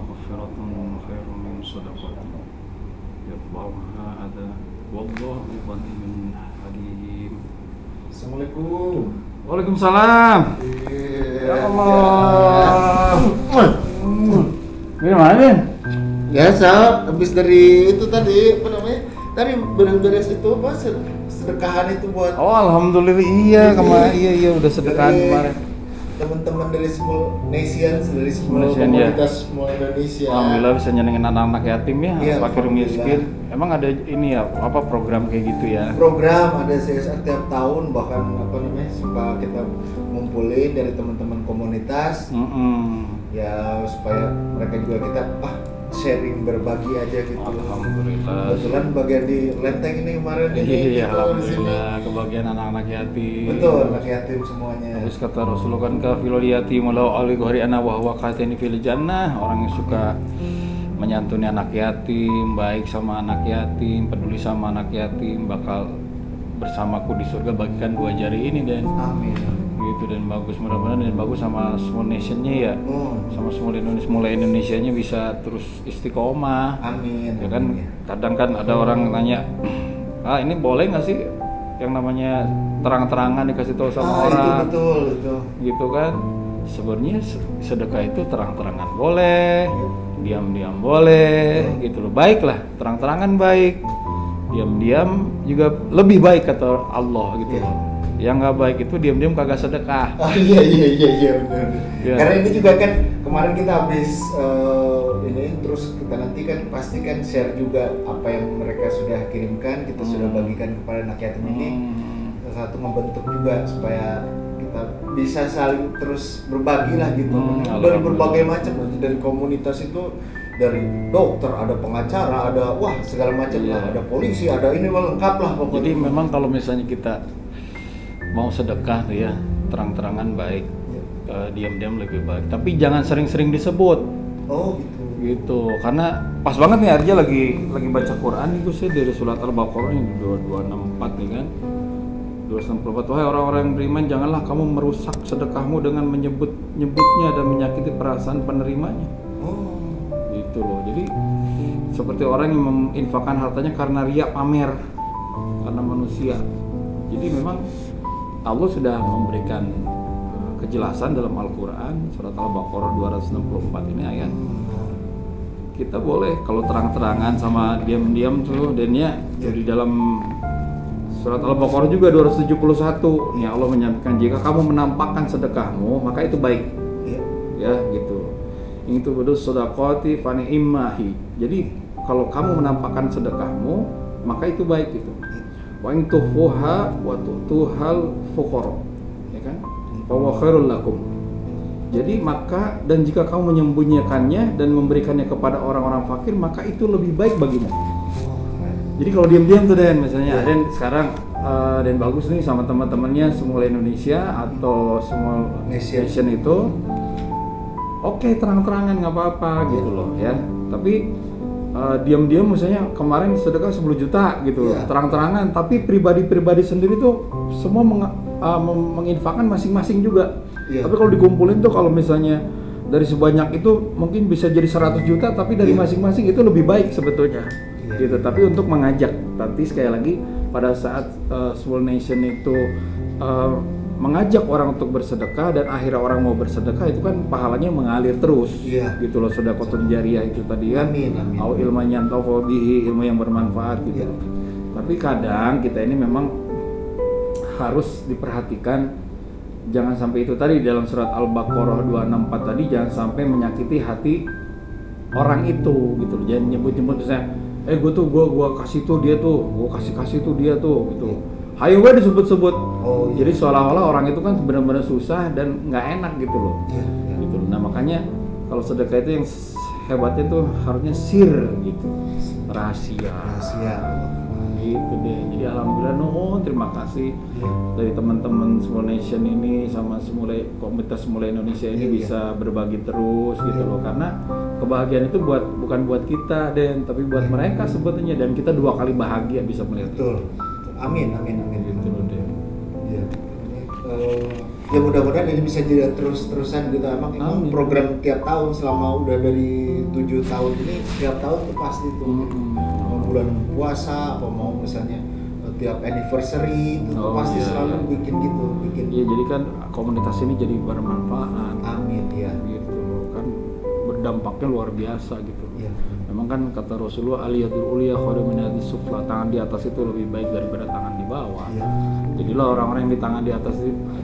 مغفرة خير من صدقة يتبعها أذى والله غني حليم. Assalamualaikum. Waalaikumsalam. Ya Allah. Gimana, Ben? Ya, habis dari itu tadi, apa namanya? Tadi beres-beres itu apa? Sedekahan itu buat Alhamdulillah iya kemarin iya udah sedekahan kemarin. Teman-teman dari semua nation, dari semua Nation, komunitas semua Indonesia. Alhamdulillah bisa nyenengin anak-anak yatim ya, Iya, fakir alhamdulillah. miskin. Emang ada ini ya, apa program kayak gitu ya? Program ada CSR tiap tahun, bahkan apa namanya suka kita ngumpulin dari teman-teman komunitas. Ya supaya mereka juga kita sharing berbagi aja gitu. Alhamdulillah. Kebetulan bagian di Lenteng ini kemarin Iya, gitu, di sini. alhamdulillah kebagian anak-anak yatim. Betul, anak yatim semuanya. Habis kata Rasulullah kan kafilul yatim walau ali ghari ana wa huwa qatini fil jannah. Orang yang suka menyantuni anak yatim, baik sama anak yatim, peduli sama anak yatim bakal bersamaku di surga bagikan dua jari ini dan Amin. gitu dan bagus mudah-mudahan dan bagus sama small nationnya ya sama small Indonesianya bisa terus istiqomah. Amin. Ya kan kadang kan ada orang nanya ini boleh nggak sih yang namanya terang-terangan dikasih tahu sama orang Itu betul itu. gitu kan sebenarnya sedekah itu terang-terangan boleh diam-diam boleh gitu loh baiklah terang-terangan baik diam-diam juga lebih baik kata Allah gitu loh. Yang nggak baik itu diam-diam kagak sedekah. Iya benar. Ya. Karena ini juga kan kemarin kita habis ini terus kita nanti kan pastikan share juga apa yang mereka sudah kirimkan kita sudah bagikan kepada anak yatim ini. Satu membentuk juga supaya kita bisa saling terus berbagi lah gitu. Dari berbagai macam dari komunitas itu dari dokter, ada pengacara, ada segala macam lah, ada polisi, ada ini lengkap lah pokoknya. Jadi memang kalau misalnya kita mau sedekah tuh ya terang-terangan baik, diam-diam lebih baik. Tapi jangan sering-sering disebut. Oh gitu. Karena pas banget nih Arja lagi baca Quran nih Gus ya dari surat Al-Baqarah yang 264 nih kan. 264 wahai orang-orang yang beriman janganlah kamu merusak sedekahmu dengan menyebutnya dan menyakiti perasaan penerimanya. Gitu loh. Jadi seperti orang yang menginfakkan hartanya karena riya pamer karena manusia. Jadi memang Allah sudah memberikan kejelasan dalam Al-Quran surat Al-Baqarah 264 ini ayat kita boleh kalau terang-terangan sama diam-diam tuh dan ya di dalam surat Al-Baqarah juga 271 nih Allah menyampaikan jika kamu menampakkan sedekahmu maka itu baik ya gitu itu betul sedekati fani immahi jadi kalau kamu menampakkan sedekahmu maka itu baik gitu wa in tufuha wa tu'tuhal fuqara ya kan fa huwa khairul lakum jadi maka dan jika kamu menyembunyikannya dan memberikannya kepada orang-orang fakir maka itu lebih baik bagimu. Jadi kalau diam-diam tuh Den misalnya Den sekarang Den bagus nih sama teman-temannya semua Indonesia atau semua nation itu oke, terang-terangan nggak apa-apa gitu loh ya tapi diam-diam misalnya kemarin sedekah 10 juta gitu terang-terangan tapi pribadi-pribadi sendiri tuh semua menginfakkan masing-masing juga tapi kalau dikumpulin tuh kalau misalnya dari sebanyak itu mungkin bisa jadi 100 juta tapi dari masing-masing itu lebih baik sebetulnya gitu tapi untuk mengajak nanti sekali lagi pada saat Small Nation itu mengajak orang untuk bersedekah dan akhirnya orang mau bersedekah itu kan pahalanya mengalir terus gitu loh sedekahul jariyah itu tadi kan au ilman yantafa'u bihi ilmu yang bermanfaat gitu tapi kadang kita ini memang harus diperhatikan jangan sampai itu tadi dalam surat Al-Baqarah 264 tadi jangan sampai menyakiti hati orang itu gitu loh jangan nyebut-nyebut misalnya gue kasih tuh dia tuh gue kasih tuh dia tuh gitu hayo gue disebut-sebut jadi seolah-olah orang itu kan benar-benar susah dan nggak enak gitu loh gitu loh. Nah makanya kalau sedekah itu yang hebatnya tuh harusnya sir gitu rahasia gitu deh jadi alhamdulillah terima kasih dari teman-teman Small Nation ini sama komunitas Small Indonesia ini bisa berbagi terus gitu loh karena kebahagiaan itu bukan buat kita Den tapi buat mereka sebetulnya dan kita dua kali bahagia bisa melihat betul. Amin. gitu loh Den. Iya. Ya mudah-mudahan ini bisa jadi terus-terusan gitu. Emang Amin. program tiap tahun selama udah dari 7 tahun ini tiap tahun tuh pasti tuh mau bulan puasa apa mau misalnya tiap anniversary itu Oh, pasti iya, selalu iya. bikin gitu, bikin. Iya, jadi kan komunitas ini jadi bermanfaat. Amin ya. Gitu loh, kan berdampaknya luar biasa gitu. Iya. Memang kan kata Rasulullah, aliyadul ulia khairum min yadis sufla, tangan di atas itu lebih baik daripada tangan di bawah. Iya. Jadilah orang-orang yang di tangan di atas,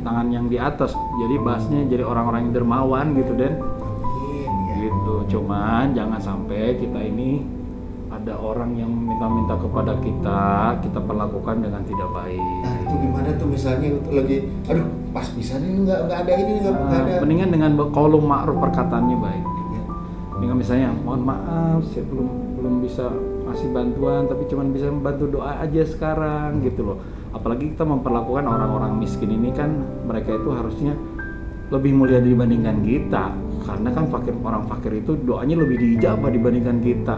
tangan yang di atas, jadi bahasnya jadi orang-orang yang dermawan gitu, Den. Amin ya. Gitu. Cuman jangan sampai kita ini ada orang yang minta-minta kepada kita perlakukan dengan tidak baik. Nah itu gimana tuh misalnya lagi, aduh pas bisa nih nggak ada ini nggak ada. Mendingan dengan qaulun ma'ruf, perkataannya baik. Ya. Dengan misalnya, mohon maaf, saya belum bisa ngasih bantuan, tapi cuma bisa membantu doa aja sekarang gitu loh. Apalagi kita memperlakukan orang-orang miskin ini kan, mereka itu harusnya lebih mulia dibandingkan kita, karena kan orang fakir itu doanya lebih diijabah dibandingkan kita.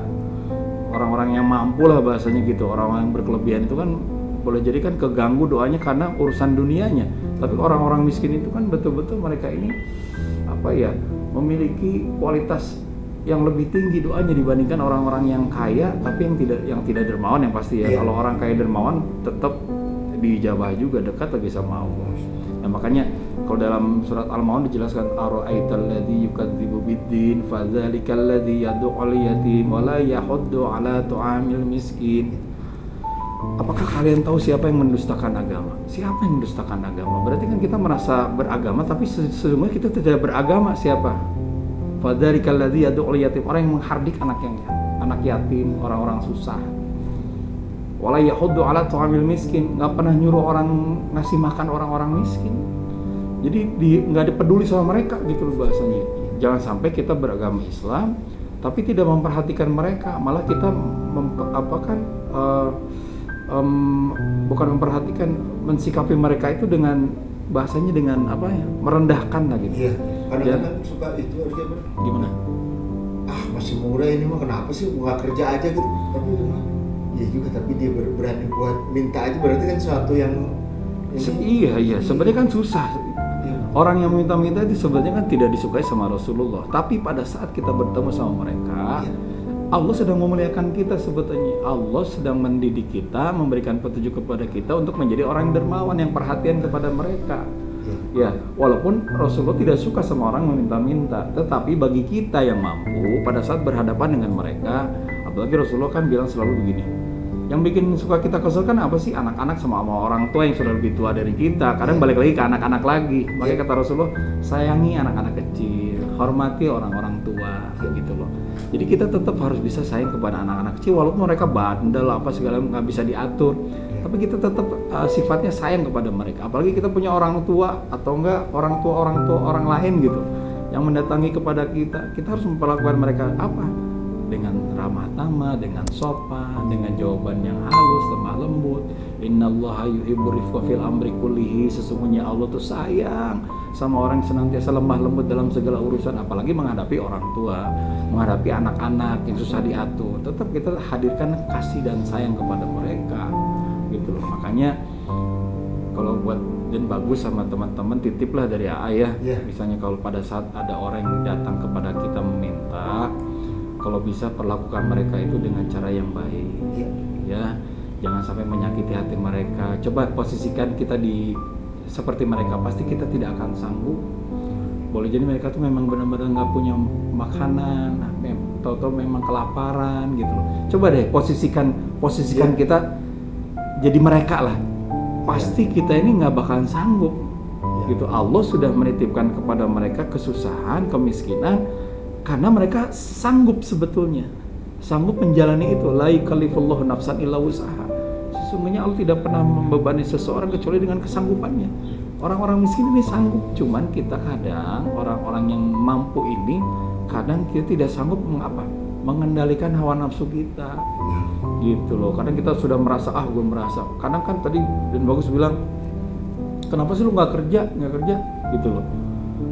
Orang-orang yang mampu lah bahasanya gitu, orang-orang yang berkelebihan itu kan boleh jadi kan keganggu doanya karena urusan dunianya. Tapi orang-orang miskin itu kan betul-betul mereka ini apa ya, memiliki kualitas yang lebih tinggi doanya dibandingkan orang-orang yang kaya tapi yang tidak dermawan, yang pasti ya. Iya. Kalau orang kaya dermawan tetap diijabah juga, dekat lagi sama Allah. Nah makanya kalau dalam surat Al-Maun dijelaskan, ara'aital ladzi yukadzibu biddin fadzalikal ladzi yad'ul yatim wa la yahuddu 'ala tu'amil miskin. Apakah kalian tahu siapa yang mendustakan agama? Siapa yang mendustakan agama? Berarti kan kita merasa beragama tapi sesungguhnya kita tidak beragama. Siapa? Fadzalikal ladzi yad'ul yatim, orang yang menghardik anak yatim, orang-orang susah. Wala yahuddu 'ala tu'amil miskin, nggak pernah nyuruh orang ngasih makan orang-orang miskin. Jadi nggak peduli sama mereka gitu loh bahasanya. Jangan sampai kita beragama Islam tapi tidak memperhatikan mereka, malah kita bukan memperhatikan, mensikapi mereka itu dengan bahasanya dengan apa ya, merendahkan lah gitu. Iya. Kadang-kadang suka itu aja bro. Gimana? Ah masih muda ini mah kenapa sih nggak kerja aja gitu. Tapi ya juga, tapi dia berani buat minta aja, berarti kan sesuatu yang Iya, sebenarnya kan susah. Iya. Orang yang minta-minta itu sebenarnya kan tidak disukai sama Rasulullah. Tapi pada saat kita bertemu sama mereka, Iya. Allah sedang memuliakan kita sebetulnya. Allah sedang mendidik kita, memberikan petunjuk kepada kita untuk menjadi orang yang dermawan, yang perhatian kepada mereka. Ya, walaupun Rasulullah tidak suka sama orang meminta-minta, tetapi bagi kita yang mampu pada saat berhadapan dengan mereka, apalagi Rasulullah kan bilang selalu begini, yang bikin suka kita kesel kan apa sih? Anak-anak sama orang tua yang sudah lebih tua dari kita. Kadang balik lagi ke anak-anak lagi. Makanya kata Rasulullah, sayangi anak-anak kecil, hormati orang-orang tua, gitu loh. Jadi kita tetap harus bisa sayang kepada anak-anak kecil, walaupun mereka bandel apa segala nggak bisa diatur. Tapi kita tetap sifatnya sayang kepada mereka. Apalagi kita punya orang tua atau enggak orang tua orang lain gitu yang mendatangi kepada kita harus memperlakukan mereka apa? Dengan ramah tamah, dengan sopan, dengan jawaban yang halus, lemah lembut. Innallaha yuhibbur rifqa fil amri kullihi. Sesungguhnya Allah tuh sayang sama orang yang senantiasa lemah lembut dalam segala urusan, apalagi menghadapi orang tua, menghadapi anak-anak yang susah diatur. Tetap kita hadirkan kasih dan sayang kepada mereka, gitu loh. Makanya kalau buat dan bagus sama teman-teman, titiplah dari ayah. Misalnya kalau pada saat ada orang yang datang kepada kita meminta, kalau bisa perlakukan mereka itu dengan cara yang baik, ya, jangan sampai menyakiti hati mereka. Coba posisikan kita di seperti mereka, pasti kita tidak akan sanggup. Boleh jadi mereka tuh memang benar-benar nggak punya makanan, tahu-tahu memang kelaparan gitu loh. Coba deh posisikan kita jadi mereka lah, pasti kita ini nggak bakalan sanggup, gitu. Allah sudah menitipkan kepada mereka kesusahan, kemiskinan, karena mereka sanggup sebetulnya, sanggup menjalani itu. La yukallifullahu nafsan illa wus'aha. Sesungguhnya Allah tidak pernah membebani seseorang kecuali dengan kesanggupannya. Orang-orang miskin ini sanggup, cuman kita kadang orang-orang yang mampu ini kadang kita tidak sanggup mengendalikan hawa nafsu kita, gitu loh. Kadang kita sudah merasa gue merasa. Kadang kan tadi dan bagus bilang, kenapa sih lu nggak kerja, gitu loh.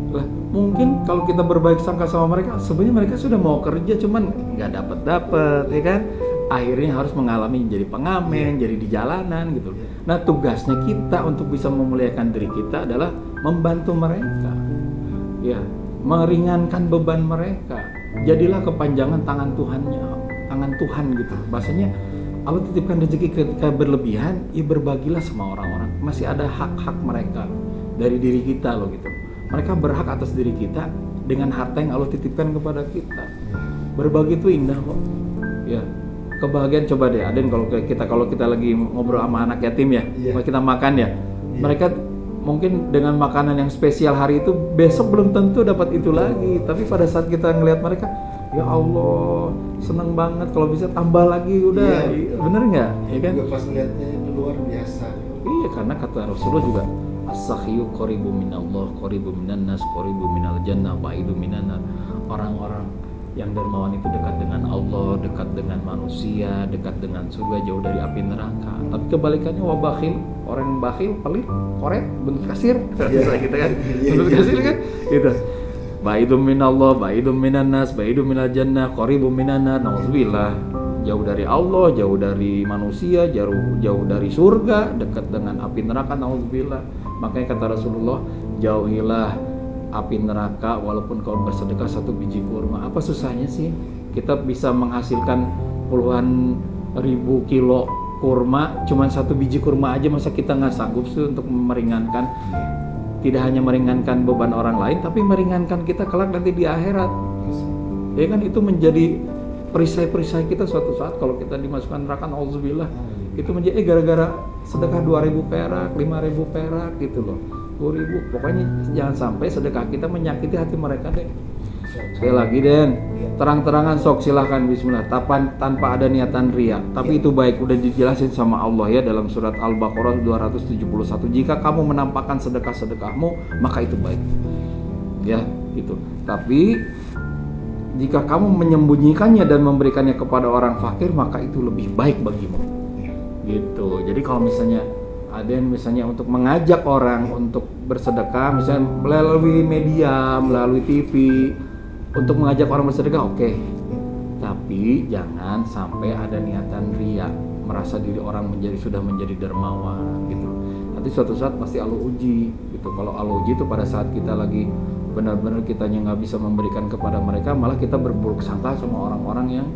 Lah, mungkin kalau kita berbaik sangka sama mereka, sebenarnya mereka sudah mau kerja cuman nggak dapat, ya kan? akhirnya harus mengalami jadi pengamen, jadi di jalanan gitu. Nah, tugasnya kita untuk bisa memuliakan diri kita adalah membantu mereka, ya, meringankan beban mereka. Jadilah kepanjangan tangan Tuhan gitu. Bahasanya Allah titipkan rezeki ketika berlebihan, ya berbagilah sama orang-orang. Masih ada hak-hak mereka dari diri kita loh gitu. Mereka berhak atas diri kita dengan harta yang Allah titipkan kepada kita. Berbagi itu indah kok. Ya, kebahagiaan coba deh, Aden, kalau kita lagi ngobrol sama anak yatim ya, kalau kita makan ya, mereka mungkin dengan makanan yang spesial hari itu besok belum tentu dapat itu lagi. Tapi pada saat kita ngelihat mereka, ya Allah, seneng banget kalau bisa tambah lagi udah, bener nggak? Ya kan? Juga pas ngeliatnya itu luar biasa. Iya, karena kata Rasulullah juga, as-sakhiyu qaribu minallah, qaribu minan nas, qaribu minal jannah, ba'idu minan nar. Orang-orang yang dermawan itu dekat dengan Allah, dekat dengan manusia, dekat dengan surga, jauh dari api neraka. Tapi kebalikannya wabakhil, orang yang bakhil, pelit, koret, bentuk kasir, gitu kan? Bentuk kasir kan? Gitu. Ba'idum minallah, ba'idum minan nas, ba'idum minal jannah, qaribu minan nar. Nauzubillah. Jauh dari Allah, jauh dari manusia, jauh dari surga, dekat dengan api neraka. Nauzubillah. Makanya kata Rasulullah, jauhilah api neraka walaupun kau bersedekah 1 biji kurma. Apa susahnya sih? Kita bisa menghasilkan puluhan ribu kilo kurma, cuman 1 biji kurma aja, masa kita nggak sanggup sih untuk meringankan? Tidak hanya meringankan beban orang lain, tapi meringankan kita kelak nanti di akhirat. Ya kan, itu menjadi perisai-perisai kita suatu saat kalau kita dimasukkan neraka, auzubillah. Itu menjadi gara-gara sedekah 2.000 perak, 5.000 perak gitu loh. 10.000, pokoknya jangan sampai sedekah kita menyakiti hati mereka deh. Sekali lagi Den, terang-terangan sok silahkan bismillah, tanpa ada niatan riya. Tapi itu baik, udah dijelasin sama Allah ya dalam surat Al-Baqarah 271. Jika kamu menampakkan sedekah-sedekahmu, maka itu baik. Ya, gitu. Tapi jika kamu menyembunyikannya dan memberikannya kepada orang fakir, maka itu lebih baik bagimu. Gitu. Jadi kalau misalnya Aden misalnya untuk mengajak orang untuk bersedekah, misalnya melalui media, melalui TV, untuk mengajak orang bersedekah, oke. Tapi jangan sampai ada niatan riya, merasa diri orang sudah menjadi dermawan gitu. Nanti suatu saat pasti Allah uji gitu. Kalau Allah uji itu pada saat kita lagi benar-benar kitanya nggak bisa memberikan kepada mereka, malah kita berburuk sangka sama orang-orang yang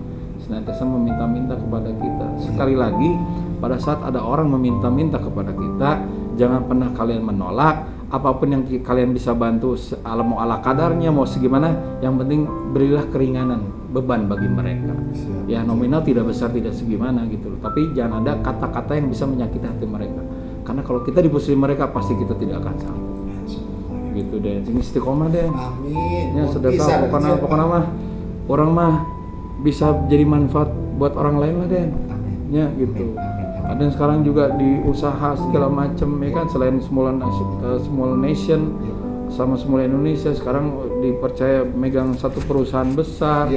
senantiasa meminta-minta kepada kita. Sekali lagi, pada saat ada orang meminta-minta kepada kita, jangan pernah kalian menolak. Apapun yang kalian bisa bantu, mau ala kadarnya, mau segimana, yang penting berilah keringanan beban bagi mereka. Ya, nominal tidak besar, tidak segimana gitu. Tapi jangan ada kata-kata yang bisa menyakiti hati mereka. Karena kalau kita di posisi mereka, pasti kita tidak akan sanggup. Gitu deh, sini istiqomah deh. Amin. Ya, sedekah pokoknya mah orang mah bisa jadi manfaat buat orang lain lah Den. Ya gitu. Ada yang sekarang juga di usaha segala macam ya kan, selain small nation sama small Indonesia, sekarang dipercaya megang satu perusahaan besar.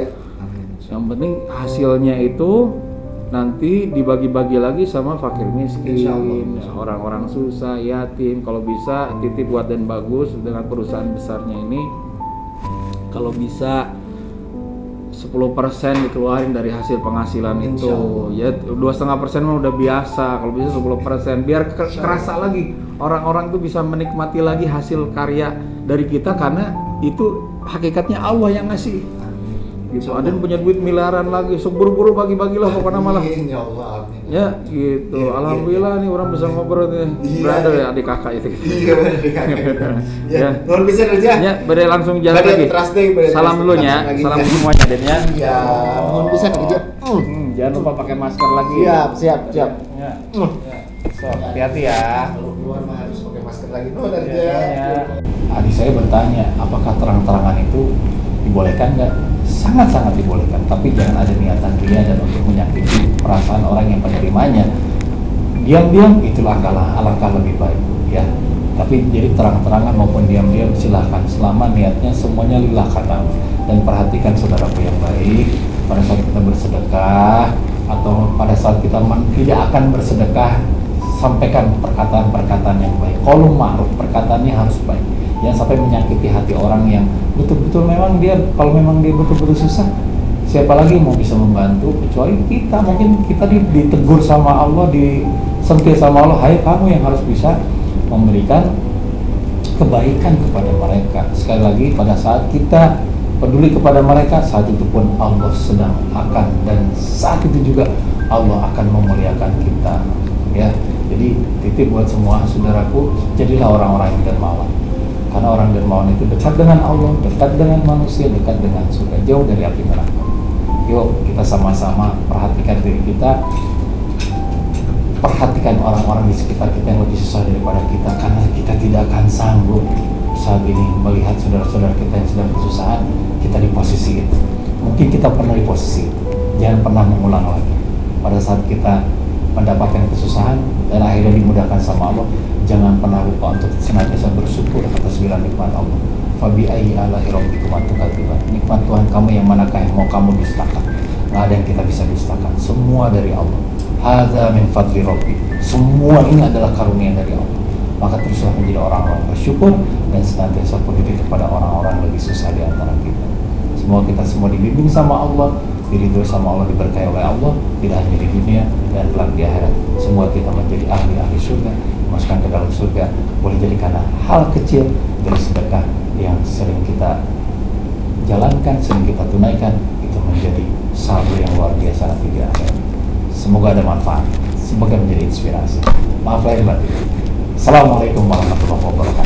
Yang penting hasilnya itu nanti dibagi-bagi lagi sama fakir miskin, orang-orang susah, yatim. Kalau bisa titip buat Dan Bagus dengan perusahaan besarnya ini, kalau bisa 10% dikeluarin dari hasil penghasilan itu. Ya 2,5% mah udah biasa. Kalau bisa 10%, biar kerasa lagi orang-orang tuh bisa menikmati lagi hasil karya dari kita, karena itu hakikatnya Allah yang ngasih. Gitu. Aden punya duit miliaran lagi, buru-buru bagi-bagilah pokoknya malah. Ya Allah, amin. Ya gitu. Alhamdulillah nih orang bisa ngobrol nih. Brother ya, adik kakak itu. Iya, adik kakak. Ya, nuhun pisan aja. Ya, bade langsung jalan lagi. Salam dulu ya. Salam semuanya Den ya. Iya, nuhun pisan aja. Jangan lupa pakai masker lagi. Siap. Ya. So, hati-hati ya. Kalau keluar mah harus pakai masker lagi. Nuhun aja. Ya. Adik saya bertanya, apakah terang-terangan itu dibolehkan nggak? Sangat-sangat dibolehkan, tapi jangan ada niatan ria dan untuk menyakiti perasaan orang yang menerimanya. Diam-diam itu alangkah lebih baik ya. Tapi jadi terang-terangan maupun diam-diam silahkan, selama niatnya semuanya lillah karena. Dan perhatikan saudaraku yang baik, pada saat kita bersedekah atau pada saat kita tidak akan bersedekah, sampaikan perkataan-perkataan yang baik. Qaulun ma'ruf, perkataannya harus baik. Jangan sampai menyakiti hati orang yang betul-betul kalau memang dia betul-betul susah, Siapa lagi mau bisa membantu kecuali kita? Mungkin kita ditegur sama Allah, disentil sama Allah, hai kamu yang harus bisa memberikan kebaikan kepada mereka. Sekali lagi, pada saat kita peduli kepada mereka, saat itu pun Allah sedang akan, dan saat itu juga Allah akan memuliakan kita. Ya, jadi titip buat semua saudaraku, jadilah orang-orang yang dermawan. Karena orang dermawan itu dekat dengan Allah, dekat dengan manusia, dekat dengan surga, jauh dari api neraka. Yuk kita sama-sama perhatikan diri kita, perhatikan orang-orang di sekitar kita yang lebih susah daripada kita, karena kita tidak akan sanggup saat ini melihat saudara-saudara kita yang sedang kesusahan. Kita di posisi itu, mungkin kita pernah di posisi itu. Jangan pernah mengulang lagi. Pada saat kita mendapatkan kesusahan dan akhirnya dimudahkan sama Allah, jangan pernah lupa untuk senantiasa bersyukur atas segala nikmat Allah. Fabi ayyi ala'i rabbikuma tukadziban. Nikmat Tuhan kamu yang manakah yang mau kamu dustakan? Nggak ada yang kita bisa dustakan. Semua dari Allah. Hadza min fadli rabbi. Semua ini adalah karunia dari Allah. Maka teruslah menjadi orang-orang bersyukur dan senantiasa peduli kepada orang-orang yang lebih susah di antara kita. Semoga kita semua dibimbing sama Allah, diridhoi sama Allah, diberkahi oleh Allah, tidak hanya di dunia dan kelak di akhirat. Semua kita menjadi ahli-ahli surga, dimasukkan ke dalam surga. Boleh jadi karena hal kecil dari sedekah yang sering kita jalankan, sering kita tunaikan, itu menjadi saldo yang luar biasa nanti di akhirat. Semoga ada manfaat, semoga menjadi inspirasi. Maaf lahir batin. Assalamualaikum warahmatullahi wabarakatuh.